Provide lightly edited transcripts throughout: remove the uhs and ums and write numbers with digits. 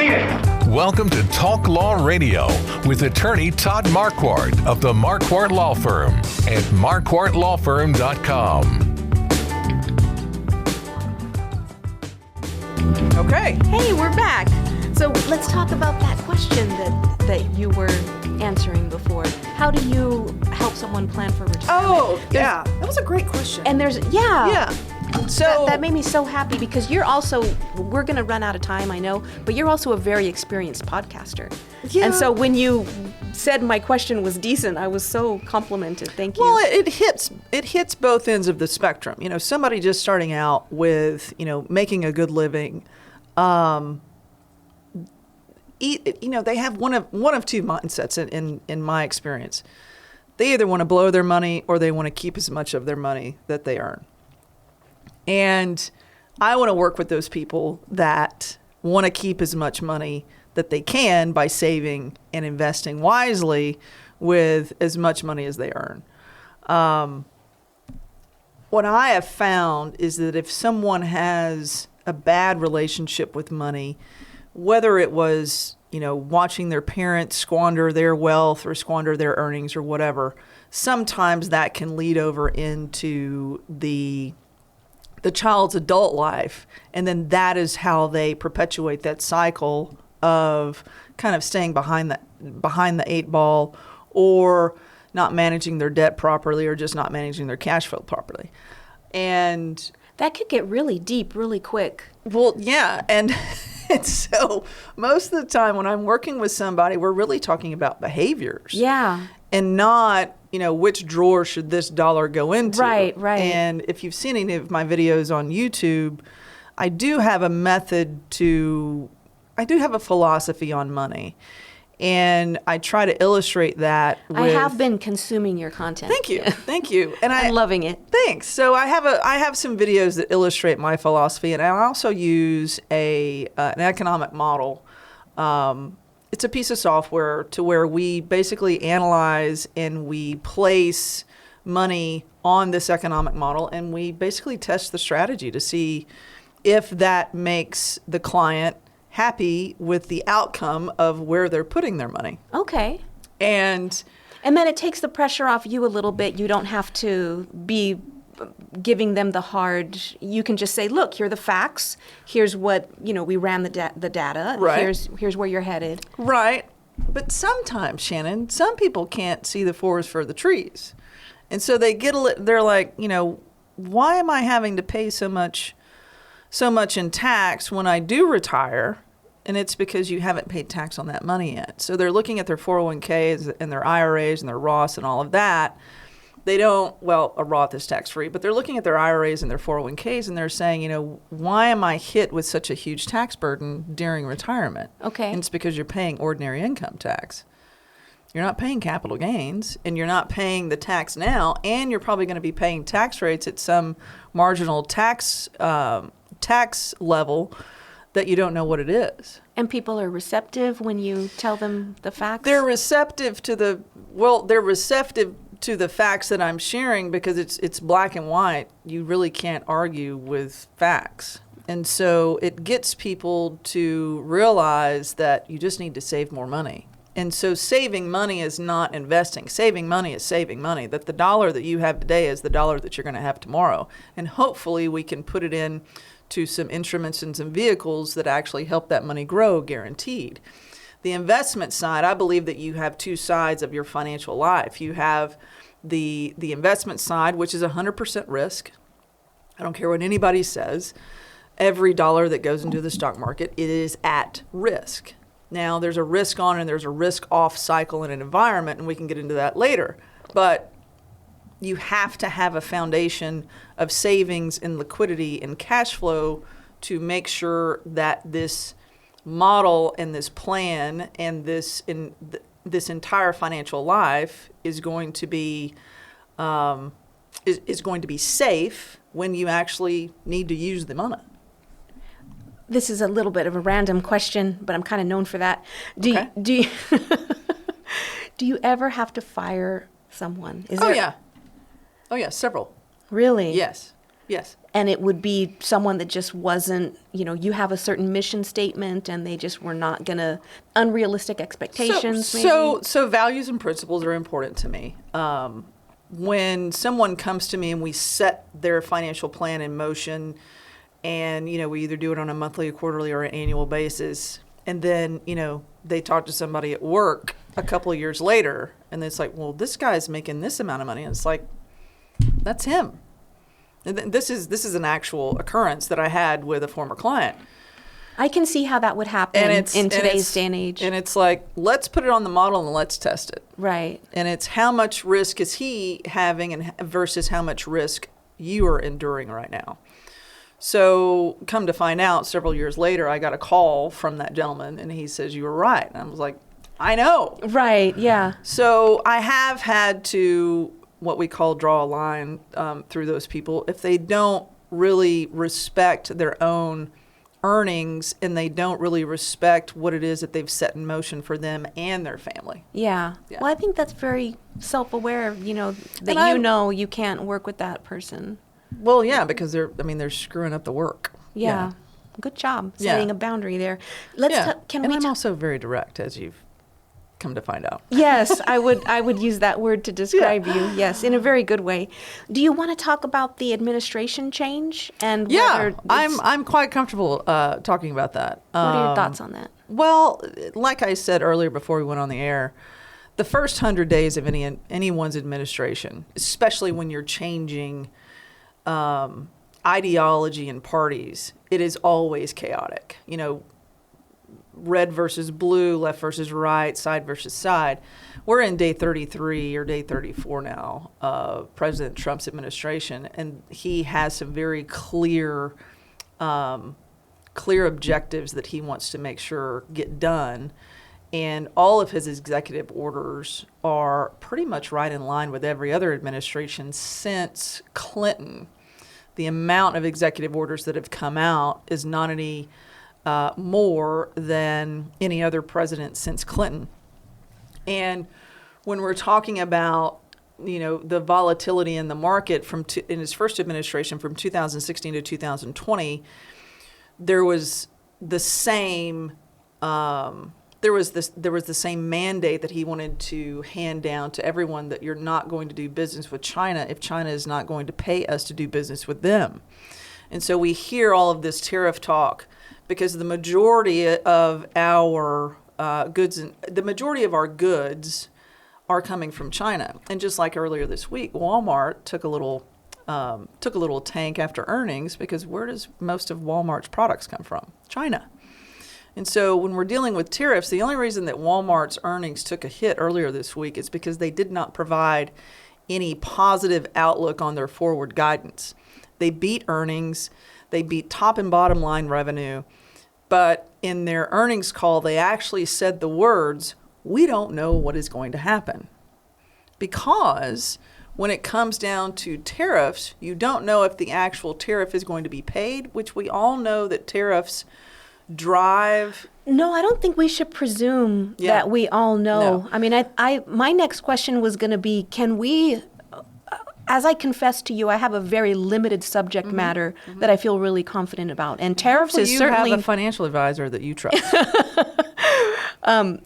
seen it. Welcome to Talk Law Radio with attorney Todd Marquardt of the Marquardt Law Firm at marquardtlawfirm.com. Okay. Hey, we're back. So let's talk about that question that you were answering before. How do you help someone plan for retirement? Oh, yeah. That was a great question. And there's, yeah. So that made me so happy because you're also, we're going to run out of time, I know, but you're also a very experienced podcaster. Yeah. And so when you said my question was decent, I was so complimented. Thank you. Well, it hits both ends of the spectrum. You know, somebody just starting out with, making a good living, they have one of two mindsets in my experience. They either want to blow their money or they want to keep as much of their money that they earn. And I want to work with those people that want to keep as much money that they can by saving and investing wisely with as much money as they earn. What I have found is that if someone has a bad relationship with money, whether it was, watching their parents squander their wealth or squander their earnings or whatever, sometimes that can lead over into the child's adult life. And then that is how they perpetuate that cycle of kind of staying behind the eight ball or not managing their debt properly or just not managing their cash flow properly. And that could get really deep really quick. Well, yeah. And so most of the time when I'm working with somebody, we're really talking about behaviors. Yeah. And not, which drawer should this dollar go into. Right. And if you've seen any of my videos on YouTube, I do have a philosophy on money. And I try to illustrate that with... I have been consuming your content. Thank you. And I'm loving it. Thanks. So I have some videos that illustrate my philosophy, and I also use an economic model. It's a piece of software to where we basically analyze and we place money on this economic model, and we basically test the strategy to see if that makes the client happy with the outcome of where they're putting their money. Okay. And then it takes the pressure off you a little bit. You don't have to be giving them the hard, you can just say, look, here are the facts. Here's what, we ran the data. Right. Here's where you're headed. Right. But sometimes, Shannon, some people can't see the forest for the trees. And so they're like, why am I having to pay so much in tax when I do retire? And it's because you haven't paid tax on that money yet. So they're looking at their 401ks and their IRAs and their Roths and all of that. They don't, a Roth is tax-free, but they're looking at their IRAs and their 401ks and they're saying, why am I hit with such a huge tax burden during retirement? Okay. And it's because you're paying ordinary income tax. You're not paying capital gains, and you're not paying the tax now, and you're probably going to be paying tax rates at some marginal tax level that you don't know what it is. And people are receptive when you tell them the facts? They're receptive to the facts that I'm sharing because it's black and white. You really can't argue with facts. And so it gets people to realize that you just need to save more money. And so saving money is not investing. Saving money is saving money. That the dollar that you have today is the dollar that you're going to have tomorrow. And hopefully we can put it in to some instruments and some vehicles that actually help that money grow, guaranteed. The investment side, I believe that you have two sides of your financial life. You have the investment side, which is 100% risk. I don't care what anybody says. Every dollar that goes into the stock market, it is at risk. Now, there's a risk on and there's a risk off cycle in an environment, and we can get into that later. But you have to have a foundation of savings and liquidity and cash flow to make sure that this model and this plan and this entire financial life is going to be safe when you actually need to use the money. This is a little bit of a random question, but I'm kind of known for that. Do you ever have to fire someone? Oh yeah, several. Really? Yes. Yes. And it would be someone that just wasn't, you have a certain mission statement and they just were not going to, unrealistic expectations maybe. So values and principles are important to me. When someone comes to me and we set their financial plan in motion and, we either do it on a monthly, a quarterly, or an annual basis, and then, they talk to somebody at work a couple of years later and it's like, well, this guy's making this amount of money. And it's like, that's him. And this is an actual occurrence that I had with a former client. I can see how that would happen in today's day and age. And it's like, let's put it on the model and let's test it. Right. And it's how much risk is he having and versus how much risk you are enduring right now. So come to find out, several years later, I got a call from that gentleman and he says, you were right. And I was like, I know. Right, yeah. So I have had to, what we call draw a line through those people. If they don't really respect their own earnings and they don't really respect what it is that they've set in motion for them and their family. Yeah. Well, I think that's very self-aware, that you can't work with that person. Well, yeah, because they're screwing up the work. Yeah. Good job setting a boundary there. I'm also very direct, as you've come to find out. Yes, I would use that word to describe you. Yes, in a very good way. Do you want to talk about the administration change and whether I'm quite comfortable talking about that. What are your thoughts on that? Well, like I said earlier before we went on the air, the first 100 days of anyone's administration, especially when you're changing ideology and parties, it is always chaotic. Red versus blue, left versus right, side versus side. We're in day 33 or day 34 now of President Trump's administration, and he has some very clear objectives that he wants to make sure get done. And all of his executive orders are pretty much right in line with every other administration since Clinton. The amount of executive orders that have come out is not any more than any other president since Clinton. And when we're talking about, the volatility in the market in his first administration from 2016 to 2020, there was the same same mandate that he wanted to hand down to everyone, that you're not going to do business with China if China is not going to pay us to do business with them. And so we hear all of this tariff talk because the majority of our goods are coming from China. And just like earlier this week, Walmart took a little tank after earnings, because where does most of Walmart's products come from? China. And so when we're dealing with tariffs, the only reason that Walmart's earnings took a hit earlier this week is because they did not provide any positive outlook on their forward guidance. They beat earnings, they beat top and bottom line revenue, but in their earnings call, they actually said the words, "We don't know what is going to happen." Because when it comes down to tariffs, you don't know if the actual tariff is going to be paid, which we all know that tariffs drive. No, I don't think we should presume that we all know. No. I mean, my next question was going to be, can we, as I confessed to you, I have a very limited subject matter that I feel really confident about. And tariffs is certainly... You have a financial advisor that you trust.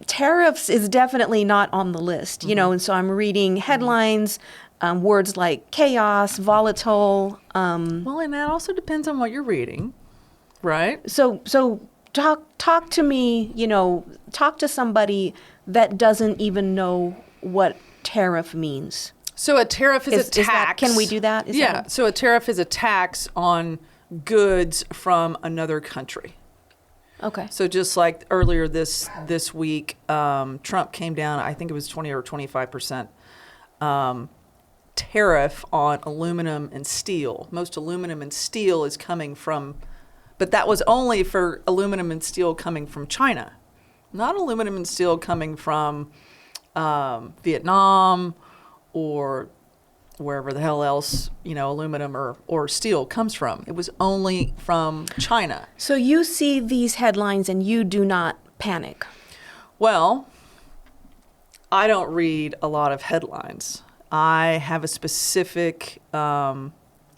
Tariffs is definitely not on the list, and so I'm reading headlines, words like chaos, volatile. Well, and that also depends on what you're reading. Right. So talk to me, talk to somebody that doesn't even know what tariff means. So a tariff is a tax. Can we do that? So a tariff is a tax on goods from another country. Okay. So just like earlier this week, Trump came down, I think it was 20 or 25% tariff on aluminum and steel. Most aluminum and steel is coming from... But that was only for aluminum and steel coming from China, not aluminum and steel coming from Vietnam or wherever the hell else, aluminum or steel comes from. It was only from China. So you see these headlines and you do not panic? Well, I don't read a lot of headlines. I have a specific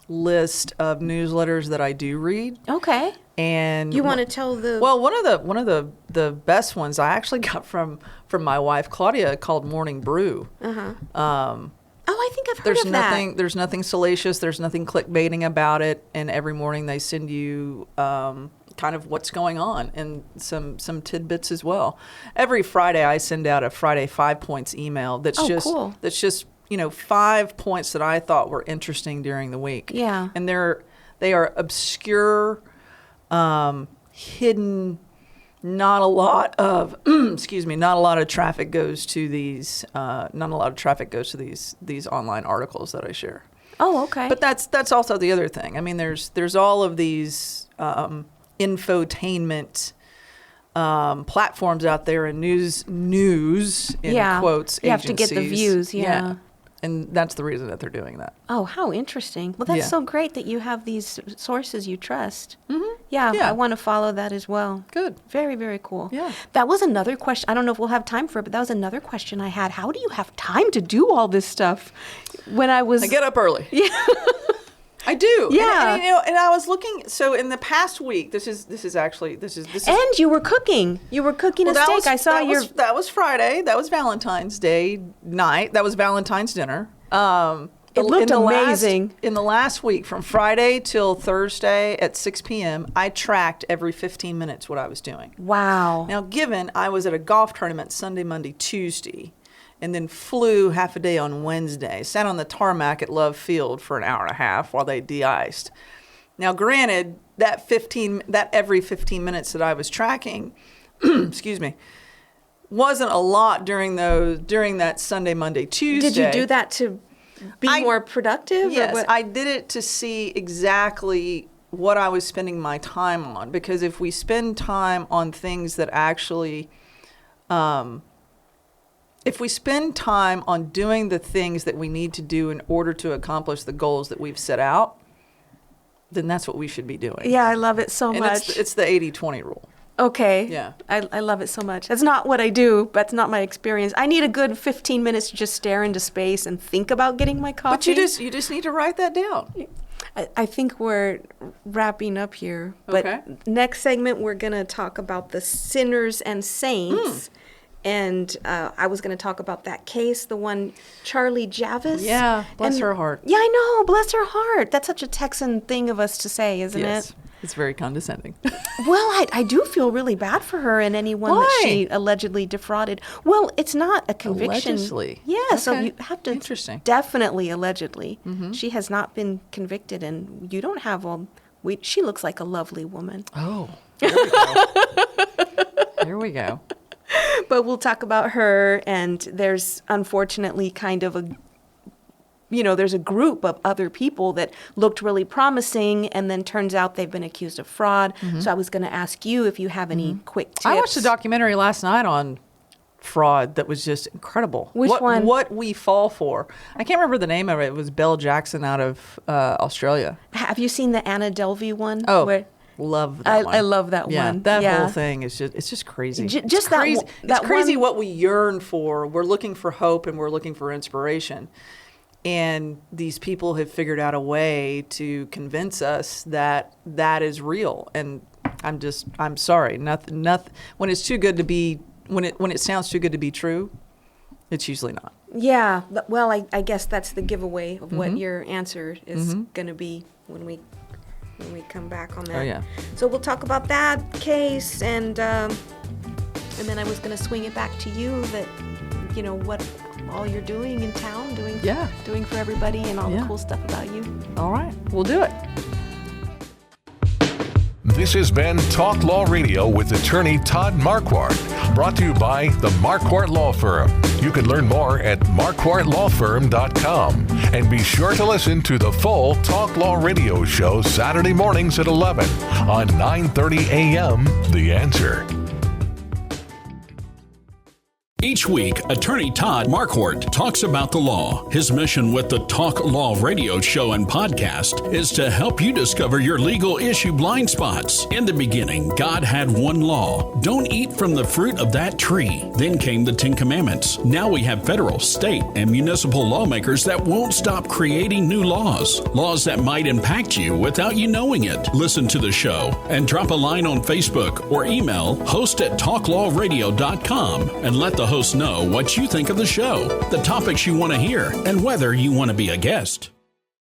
list of newsletters that I do read. Okay. And you want to tell the... Well, one of the best ones I actually got from my wife Claudia, called Morning Brew. I think I've heard of that. There's nothing salacious. There's nothing clickbaiting about it. And every morning they send you kind of what's going on and some tidbits as well. Every Friday I send out a Friday 5 points email that's cool. That's just 5 points that I thought were interesting during the week. Yeah. And they are obscure, hidden. Not a lot of not a lot of traffic goes to these these online articles that I share. Oh, okay. But that's also the other thing. I mean, there's all of these infotainment platforms out there and news in quotes. You have to get the views. Yeah. And that's the reason that they're doing that. Oh, how interesting. Well, that's so great that you have these sources you trust. Mm-hmm. Yeah, I want to follow that as well. Good. Very, very cool. Yeah. That was another question. I don't know if we'll have time for it, but that was another question I had. How do you have time to do all this stuff? I get up early. Yeah. I do. Yeah. And I was looking, so in the past week, this is. And you were cooking. You were cooking a steak. That was Friday. That was Valentine's Day night. That was Valentine's dinner. It looked amazing. In the last week, from Friday till Thursday at 6 p.m., I tracked every 15 minutes what I was doing. Wow. Now, given I was at a golf tournament Sunday, Monday, Tuesday, and then flew half a day on Wednesday, sat on the tarmac at Love Field for an hour and a half while they de-iced. Now, granted, that every 15 minutes that I was tracking, excuse me, wasn't a lot during that Sunday, Monday, Tuesday. Did you do that to be more productive? Yes, I did it to see exactly what I was spending my time on. Because if we spend time on things that actually, if we spend time on doing the things that we need to do in order to accomplish the goals that we've set out, then that's what we should be doing. Yeah, I love it so much. It's the 80-20 rule. Okay. Yeah. I love it so much. That's not what I do. That's not my experience. I need a good 15 minutes to just stare into space and think about getting my coffee. But you just need to write that down. I think we're wrapping up here. But okay. Next segment, we're going to talk about the sinners and saints. And I was going to talk about that case, the one Charlie Javis. Yeah, bless her heart. Yeah, I know, bless her heart. That's such a Texan thing of us to say, isn't it? It's very condescending. Well, I do feel really bad for her and anyone that she allegedly defrauded. Well, it's not a conviction. Allegedly. Yeah, okay. So you have to. Interesting. Definitely allegedly. Mm-hmm. She has not been convicted, and you don't have she looks like a lovely woman. Oh, there we go. There we go. But we'll talk about her, and there's unfortunately kind of there's a group of other people that looked really promising, and then turns out they've been accused of fraud. Mm-hmm. So I was going to ask you if you have any quick tips. I watched a documentary last night on fraud that was just incredible. Which one? What we fall for. I can't remember the name of it. It was Belle Jackson out of Australia. Have you seen the Anna Delvey one? Oh, love that one. I love that one. That whole thing is just crazy. Just crazy. It's crazy what we yearn for. We're looking for hope and we're looking for inspiration. And these people have figured out a way to convince us that that is real. And I'm sorry. Nothing. When it's too good to be, when it sounds too good to be true, it's usually not. Yeah. Well, I guess that's the giveaway of what your answer is going to be when we come back on that. Oh yeah. So we'll talk about that case, and then I was going to swing it back to you that what all you're doing in town, doing for everybody, and all the cool stuff about you. All right, we'll do it. This has been Talk Law Radio with attorney Todd Marquardt, brought to you by the Marquardt Law Firm. You can learn more at marquardtlawfirm.com. And be sure to listen to the full Talk Law Radio show Saturday mornings at 11 on 9:30 a.m. The Answer. Each week, attorney Todd Marquardt talks about the law. His mission with the Talk Law radio show and podcast is to help you discover your legal issue blind spots. In the beginning, God had one law. Don't eat from the fruit of that tree. Then came the Ten Commandments. Now we have federal, state, and municipal lawmakers that won't stop creating new laws. Laws that might impact you without you knowing it. Listen to the show and drop a line on Facebook or email host@talklawradio.com and let the host know what you think of the show, the topics you want to hear, and whether you want to be a guest.